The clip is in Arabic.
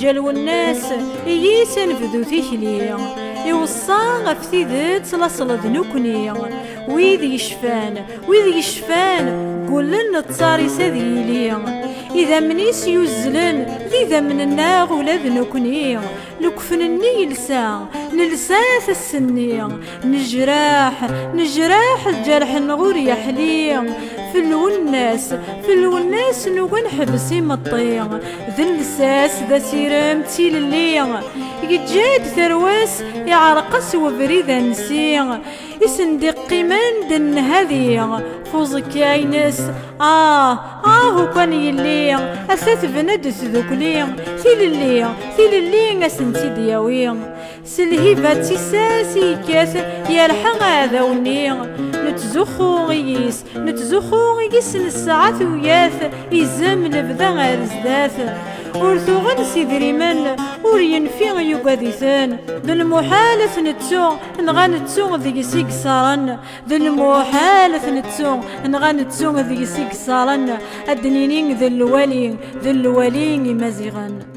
جلو الناس يسن فدو تيكلي يوصى غف تيدت لاصل ذنوكني ويذ يشفان قولن تصاري سذيلي إذا منيس يزلن ذي من الناغ ولا ذنوكني لكفن النيلسا نلساث السني نجراح الجرح نغور يحلي في الوناس نوغن حبسي مطيع ذا اللساس ذا سيرام تيل اللي يجاد ثرواس يعرقس وبريد نسي يسندق قيمان دن هذي فوزك يا عينس هو كان يلي أساس بند سذوكلي ثيل اللي أسنتي دياوي سلهيفة تساسي كاس يالحق هذا وني نتزخو غيس الساعات وياث يزم لبدا غير زداث ورثوغن سيدريمان ورينفي يقاديثان بالمحالة نتسو نغنتسو ذي سيكسارن بالمحالة نتسو نغنتسو ذي سيكسارن الدنينين ذي الوالين مزيغن.